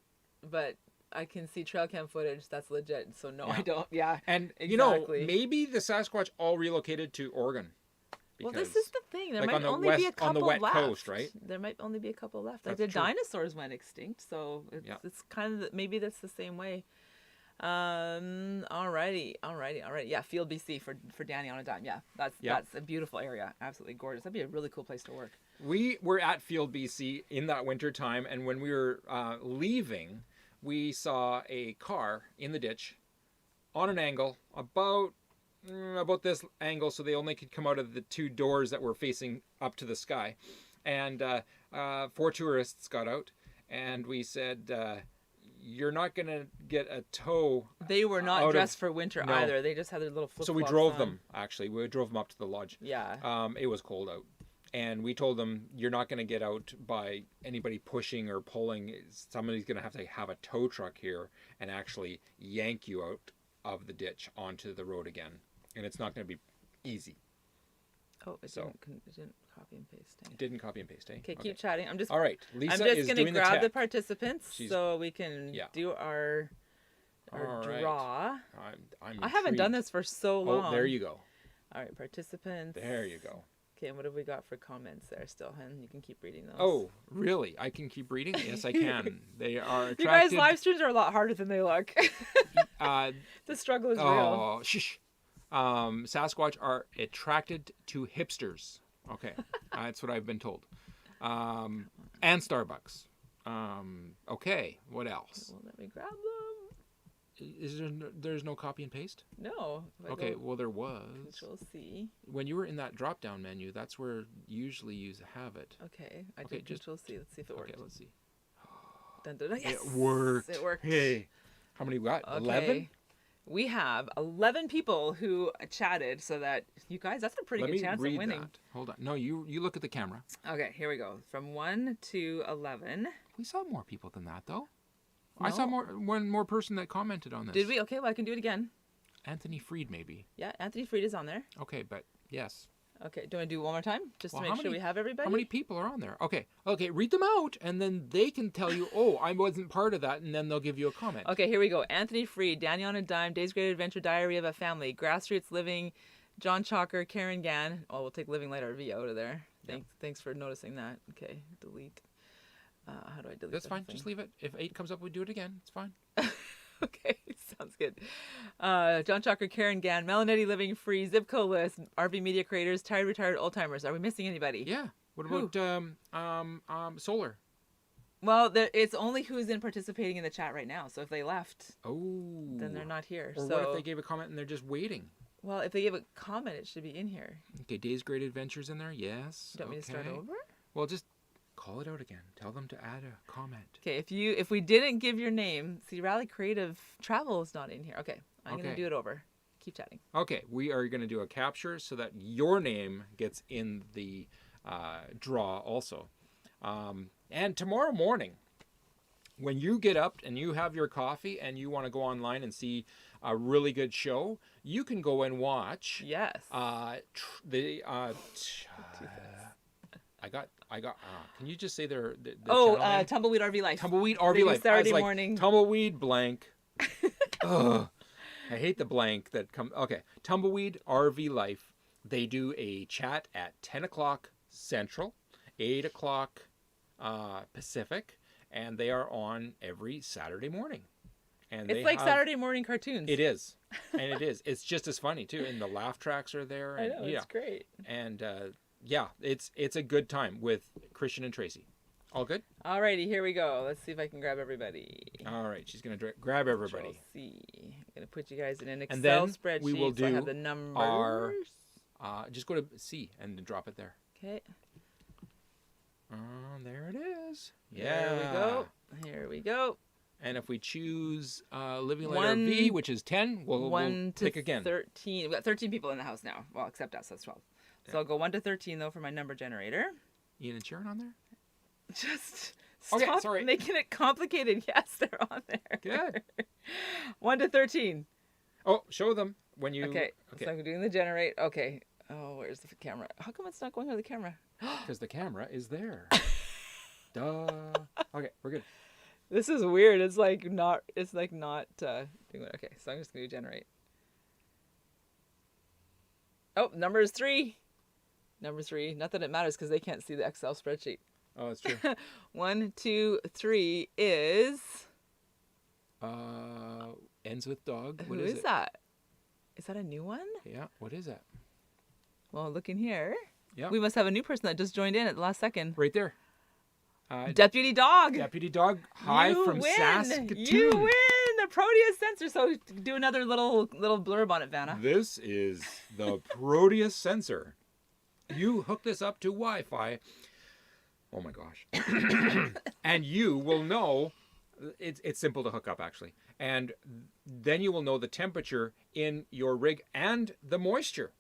I can see trail cam footage. That's legit. So no, I don't. Yeah. And exactly. Maybe the Sasquatch all relocated to Oregon. Well, this is the thing. There might only be a couple on the wet left. coast, right? There might only be a couple left. Like That's the true. dinosaurs went extinct, so it's kind of maybe that's the same way. Alrighty. Yeah, Field BC for Danny on a dime. Yeah, that's a beautiful area. Absolutely gorgeous. That'd be a really cool place to work. We were at Field BC in that winter time, and when we were leaving, we saw a car in the ditch on an angle about this angle, so they only could come out of the 2 doors that were facing up to the sky. And 4 tourists got out, and we said, you're not going to get a tow. They were not dressed for winter either. They just had their little flip-flops. So we drove them, actually. We drove them up to the lodge. Yeah. It was cold out. And we told them, you're not going to get out by anybody pushing or pulling. Somebody's going to have a tow truck here and actually yank you out of the ditch onto the road again. And it's not going to be easy. Oh, it didn't copy and paste. It didn't copy and paste. Okay, keep chatting. All right. Lisa I'm just is going doing to grab the the participants so we can do our draw. I haven't done this for so long. Oh, there you go. All right, participants. There you go. Okay, and what have we got for comments there still, Hen? You can keep reading those. Oh, really? I can keep reading? Yes, I can. They are attracted... You guys, live streams are a lot harder than they look. The struggle is real. Oh, shush. Sasquatch are attracted to hipsters. Okay, that's what I've been told. And Starbucks. Okay, what else? Well, let me grab them. There's no copy and paste? No. Okay, well there was. Control-C. When you were in that drop-down menu, that's where usually you have it. Okay, I did Control-C. Let's see if it worked. Okay, let's see. Dun, dun, dun. Yes! It worked. It worked. Hey, how many we got? Okay. 11? We have 11 people who chatted, so that you guys, that's a pretty good chance of winning. That. Hold on. No, you look at the camera. Okay, here we go. From 1 to 11. We saw more people than that, though. No. I saw one more person that commented on this. Did we? Okay, well, I can do it again. Anthony Freed, maybe. Yeah, Anthony Freed is on there. Okay, but yes. Okay, do you want to do it one more time? Just to make sure we have everybody? How many people are on there? Okay, read them out, and then they can tell you, oh, I wasn't part of that, and then they'll give you a comment. Okay, here we go. Anthony Freed, Danny on a Dime, Days Great Adventure, Diary of a Family, Grassroots Living, John Chalker, Karen Gann. Oh, we'll take Living Light RV out of there. Thanks for noticing that. Okay, delete. How do I delete That's fine. Just leave it. If 8 comes up, we do it again. It's fine. Okay, sounds good. John Chalker, Karen Gann, Melanetti Living Free, Zipco List, RV Media Creators, Tired Retired Old Timers. Are we missing anybody? Yeah. What about Solar? Well, it's only who's in participating in the chat right now. So if they left, Oh. then they're not here. Or so what if they gave a comment and they're just waiting? Well, if they give a comment, it should be in here. Okay, Days Great Adventures in there? Yes. Do you want me to start over? Well, just call it out again. Tell them to add a comment. Okay, if we didn't give your name, see, Rally Creative Travel is not in here. Okay, I'm going to do it over. Keep chatting. Okay, we are going to do a capture so that your name gets in the draw also. And tomorrow morning, when you get up and you have your coffee and you want to go online and see a really good show, you can go and watch. Yes. I got. Can you just say their channel name? Tumbleweed RV Life. Tumbleweed RV Life. Saturday morning. Tumbleweed blank. Ugh. I hate the blank that come. Okay, Tumbleweed RV Life. They do a chat at 10 o'clock Central, 8 o'clock Pacific, and they are on every Saturday morning. And it's like Saturday morning cartoons. It is, and it is. It's just as funny too, and the laugh tracks are there. And, I know, it's great. And it's a good time with Christian and Tracy. All good? Alrighty, here we go. Let's see if I can grab everybody. All right, she's gonna grab everybody. Let's see. I'm gonna put you guys in an Excel and then spreadsheet. We will do so I have the numbers. Just go to C and drop it there. Okay. There it is. Yeah. There we go. Here we go. And if we choose Living Light RV, which is 10, we'll pick again. 13. We've got 13 people in the house now. Well, except us, that's 12. Yeah. So I'll go 1 to 13 though for my number generator. Ian and Sharon on there? Just stop making it complicated. Yes, they're on there. Good. 1 to 13. Oh, show them when you. Okay. So I'm doing the generate. Okay. Oh, where's the camera? How come it's not going on the camera? Because the camera is there. Duh. Okay, we're good. This is weird. It's like not doing it. Okay, so I'm just going to generate. Oh, number is 3. Number 3. Not that it matters because they can't see the Excel spreadsheet. Oh, that's true. 1, 2, 3 is... ends with dog. Who is that? Is that a new one? Yeah, what is that? Well, look in here. Yeah. We must have a new person that just joined in at the last second. Right there. Deputy Dog. Deputy Dog. Hi from Saskatoon. You win the Proteus sensor. So do another little blurb on it, Vanna. This is the Proteus sensor. You hook this up to Wi-Fi. Oh my gosh. And you will know, it's simple to hook up actually. And then you will know the temperature in your rig and the moisture.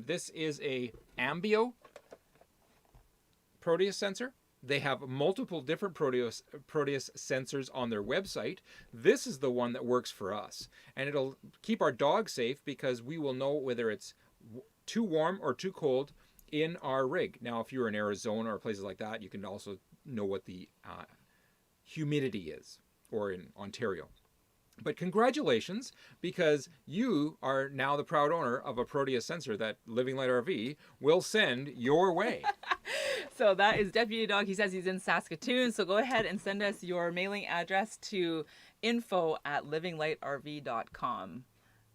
This is a Ambio Proteus sensor. They have multiple different Proteus sensors on their website. This is the one that works for us. And it'll keep our dog safe because we will know whether it's too warm or too cold in our rig. Now, if you're in Arizona or places like that, you can also know what the humidity is, or in Ontario. But congratulations, because you are now the proud owner of a Proteus sensor that Living Light RV will send your way. So that is Deputy Dog. He says he's in Saskatoon. So go ahead and send us your mailing address to info@livinglightrv.com.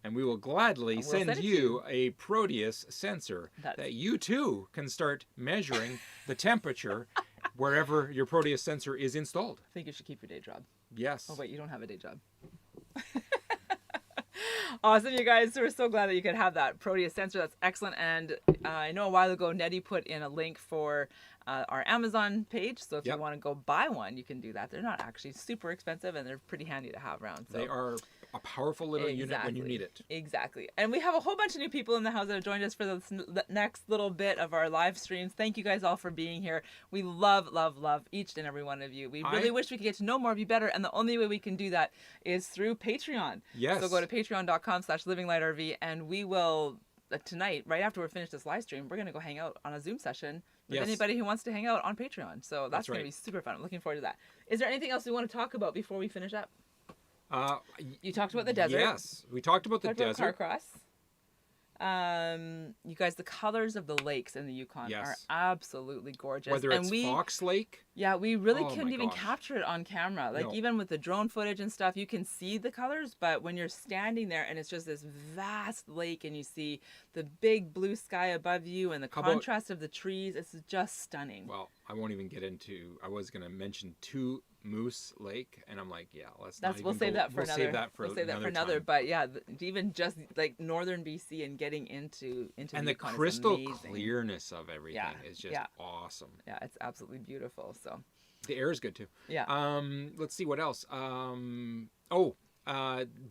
And we will gladly send you a Proteus sensor that you too can start measuring the temperature wherever your Proteus sensor is installed. I think you should keep your day job. Yes. Oh, wait, you don't have a day job. Awesome, you guys. We're so glad that you could have that Proteus sensor. That's excellent. And I know a while ago, Nettie put in a link for our Amazon page. So if you want to go buy one, you can do that. They're not actually super expensive, and they're pretty handy to have around. So. They are a powerful little unit when you need it. Exactly. And we have a whole bunch of new people in the house that have joined us for the next little bit of our live streams. Thank you guys all for being here. We love, love, love each and every one of you. We really wish we could get to know more of you better. And the only way we can do that is through Patreon. Yes. So go to patreon.com/livinglightrv, and we will, tonight, right after we're finished this live stream, we're going to go hang out on a Zoom session with anybody who wants to hang out on Patreon. So that's going to be super fun. I'm looking forward to that. Is there anything else we want to talk about before we finish up? You talked about the desert. Yes, we talked about the desert. About Carcross. You guys, the colors of the lakes in the Yukon are Yes. absolutely gorgeous. Whether it's Fox Lake. Yeah, we really Oh couldn't my even gosh. capture it on camera. Like No. even with the drone footage and stuff, you can see the colors, but when you're standing there and it's just this vast lake and you see the big blue sky above you and the How about- contrast of the trees, it's just stunning. Well, I won't even get into. I was going to mention Two Moose Lake, and I'm like, yeah, let's not. We'll even save go- that for we'll another. Save that for we'll save that for another another. time. But yeah, even just like northern BC and getting into And the the Yukon is crystal amazing. clearness of everything Yeah, is just yeah. awesome. Yeah, it's absolutely beautiful. So The air is good too. yeah. Let's see what else.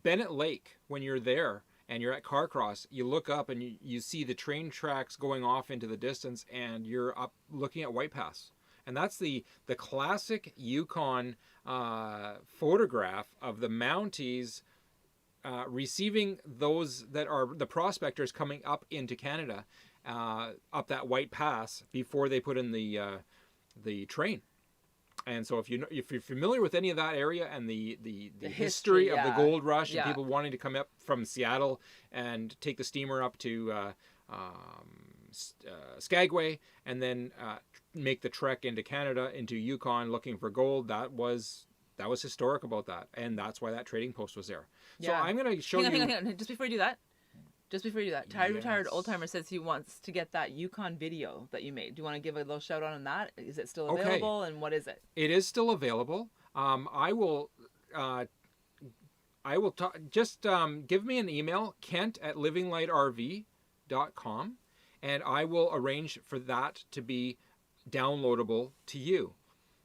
Bennett Lake. When you're there and you're at Carcross, you look up and you see the train tracks going off into the distance, and you're up looking at White Pass. And that's the classic Yukon photograph of the Mounties receiving those that are the prospectors coming up into Canada, up that White Pass before they put in the train. And so if you're familiar with any of that area and the history of the yeah. gold rush Yeah. and people wanting to come up from Seattle and take the steamer up to Skagway and then make the trek into Canada, into Yukon looking for gold, that was historic about that, and that's why that trading post was there. So Yeah. I'm going to show you. Hang on. Just before you do that, Tired Retired Yes. Old Timer says he wants to get that Yukon video that you made. Do you want to give a little shout out on that? Is it still Okay. available, and what is it? It is still available. I will just give me an email, kent@livinglightrv.com, and I will arrange for that to be downloadable to you.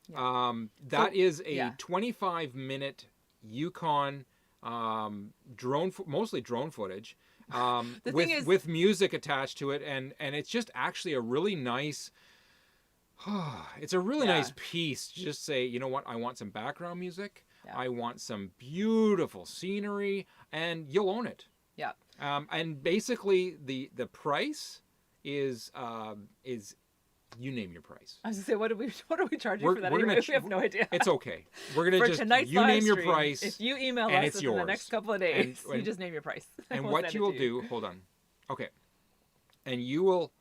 Yeah. That is a yeah. 25-minute Yukon mostly drone footage The thing is- with music attached to it, and it's just actually a really nice. It's a really Yeah. nice piece. Just say, you know what? I want some background music. Yeah. I want some beautiful scenery, and you'll own it. Yeah. And basically, the price is you name your price. I was gonna say, what do we charge you We're- for that? we're Anyway? gonna We have no idea. It's okay. We're gonna For just tonight's you live name your stream, price. If you email and us it's within the yours. next couple of days, you and- just name your price. And We'll what send you it will to do, hold on. Okay. And you'll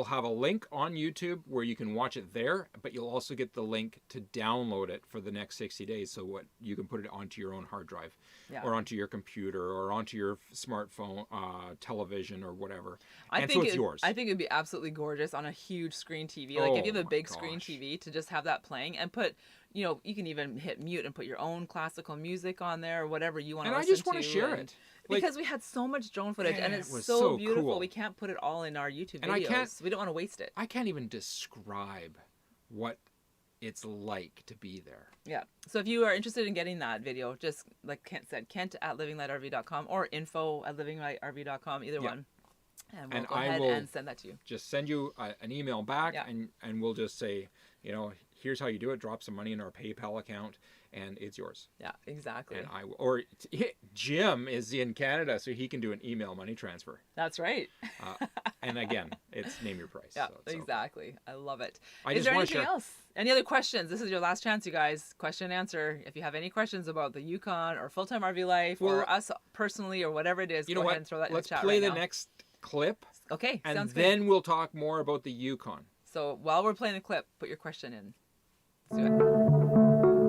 have a link on YouTube where you can watch it there, but you'll also get the link to download it for the next 60 days. So what you can put it onto your own hard drive, Yeah. or onto your computer, or onto your smartphone, television, or whatever. I and think so it's yours. I think it'd be absolutely gorgeous on a huge screen TV. Like if you Oh have a my big screen gosh. TV, to just have that playing and put, you can even hit mute and put your own classical music on there or whatever you want to And I listen just want to. to share and- it. Like, Because we had so much drone footage and Yeah, it's it was so so beautiful. cool. We can't put it all in our YouTube And I videos. can't- We don't want to waste it. I can't even describe what it's like to be there. Yeah. So if you are interested in getting that video, just like Kent said, kent@livinglightrv.com or info@livinglightrv.com, either Yeah. one. And we'll And go I ahead will- and send that to you. Just send you an email back, Yeah. and we'll just say, here's how you do it. Drop some money in our PayPal account, and it's yours. Yeah, exactly. And Jim is in Canada, so he can do an email money transfer. That's right. And again, it's name your price. Yeah, so it's okay. exactly. I love it. I Is just there wanna anything share- else? Any other questions? This is your last chance, you guys. Question and answer. If you have any questions about the Yukon or full-time RV life Well, or us personally or whatever it is, You go know ahead what? and throw that Let's in the chat play right the now. next clip, Okay, and sounds then we'll talk more about the Yukon. good. So while we're playing the clip, put your question in. Let's do it.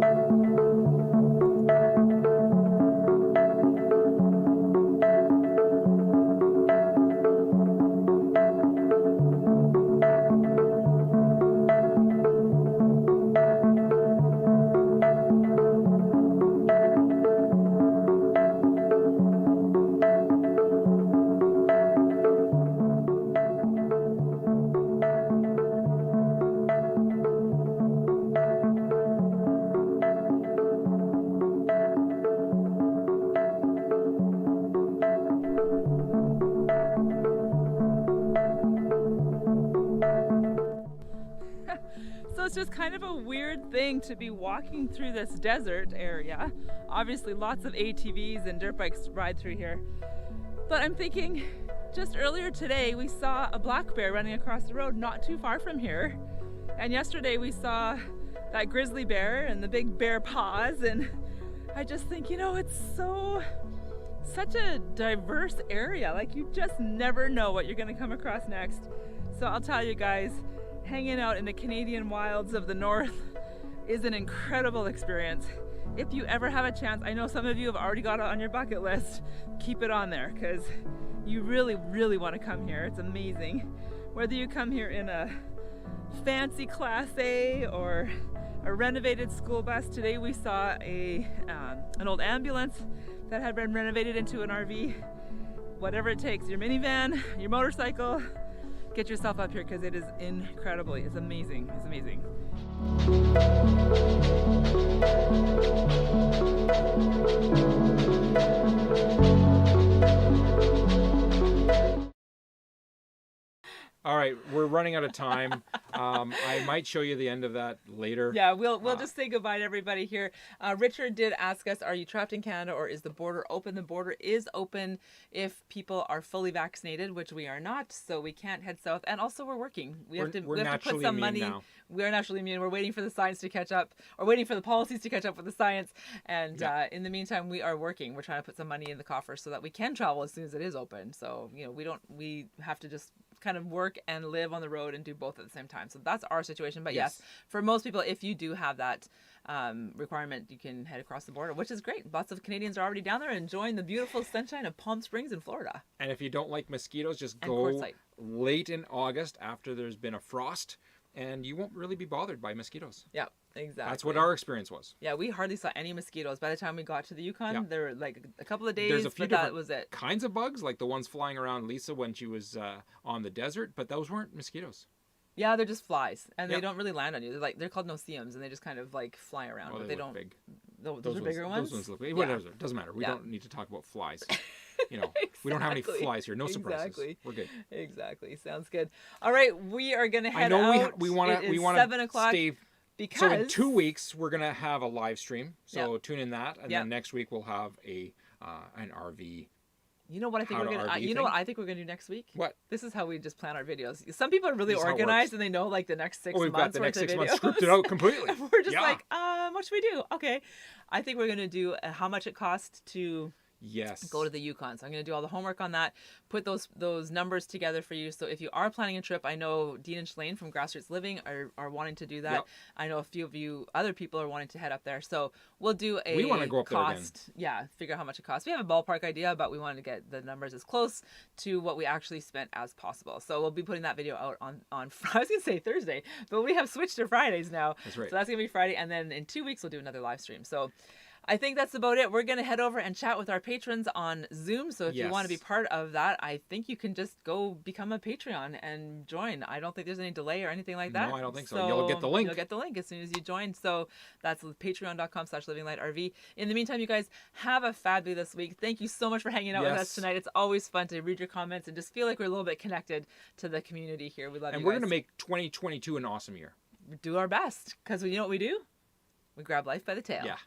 So it's just kind of a weird thing to be walking through this desert area. Obviously lots of ATVs and dirt bikes ride through here. But I'm thinking, just earlier today we saw a black bear running across the road not too far from here. And yesterday we saw that grizzly bear and the big bear paws, and I just think, it's such a diverse area. Like, you just never know what you're going to come across next. So I'll tell you guys, hanging out in the Canadian wilds of the north is an incredible experience. If you ever have a chance, I know some of you have already got it on your bucket list, keep it on there because you really, really want to come here. It's amazing. Whether you come here in a fancy Class A or a renovated school bus. Today we saw an old ambulance that had been renovated into an RV. Whatever it takes, your minivan, your motorcycle, get yourself up here because it is incredible. It's amazing. It's amazing. All right, we're running out of time. I might show you the end of that later. Yeah, we'll just say goodbye to everybody here. Richard did ask us, are you trapped in Canada or is the border open? The border is open if people are fully vaccinated, which we are not, so we can't head south. And also we're working. We have to put some money. Now. We are naturally immune. We're waiting for the science to catch up, or waiting for the policies to catch up with the science. And in the meantime, we are working. We're trying to put some money in the coffer so that we can travel as soon as it is open. So, we have to just kind of work and live on the road and do both at the same time. So that's our situation. But yes, for most people, if you do have that requirement, you can head across the border, which is great. Lots of Canadians are already down there enjoying the beautiful sunshine of Palm Springs in Florida. And if you don't like mosquitoes, just go late in August after there's been a frost, and you won't really be bothered by mosquitoes. Yeah, exactly. That's what our experience was. Yeah, we hardly saw any mosquitoes. By the time we got to the Yukon, there were like a couple of days, There's a few but that was it. Kinds of bugs, like the ones flying around Lisa when she was on the desert, but those weren't mosquitoes. Yeah, they're just flies, and they don't really land on you. They're called no-see-ums, and they just kind of like fly around. Oh, but they don't. Big. Those are bigger ones. Those ones look big. Whatever. Doesn't matter. We don't need to talk about flies. Exactly. We don't have any flies here. No surprises. Exactly. We're good. Exactly. Sounds good. All right, we are gonna head out. I know we want to 7 o'clock. Stay. Because so in 2 weeks we're gonna have a live stream. So tune in that, and then next week we'll have an RV. You know what I think we're gonna? What I think we're gonna do next week? What? This is how we just plan our videos. Some people are really organized and they know like the next 6 months. We've got the next 6 videos. months scripted out completely. We're just like, what should we do? Okay, I think we're gonna do how much it costs to go to the Yukon. So I'm going to do all the homework on that, put those numbers together for you. So if you are planning a trip, I know Dean and Shalane from Grassroots Living are wanting to do that. Yep. I know a few of you other people are wanting to head up there. So we'll do we want to go up cost. There again. Yeah, figure out how much it costs. We have a ballpark idea, but we wanted to get the numbers as close to what we actually spent as possible. So we'll be putting that video out on I was going to say Thursday, but we have switched to Fridays now. That's right. So that's going to be Friday, and then in 2 weeks we'll do another live stream. So I think that's about it. We're going to head over and chat with our patrons on Zoom. So if you want to be part of that, I think you can just go become a Patreon and join. I don't think there's any delay or anything like that. No, I don't think so. You'll get the link. You'll get the link as soon as you join. So that's patreon.com/livinglightRV. In the meantime, you guys have a fabulous week. Thank you so much for hanging out with us tonight. It's always fun to read your comments and just feel like we're a little bit connected to the community here. We love you guys. And we're going to make 2022 an awesome year. We do our best because you know what we do? We grab life by the tail. Yeah.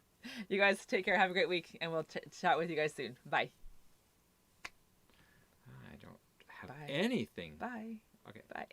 You guys take care. Have a great week, and we'll chat with you guys soon. Bye. I don't have anything. Bye. Okay. Bye.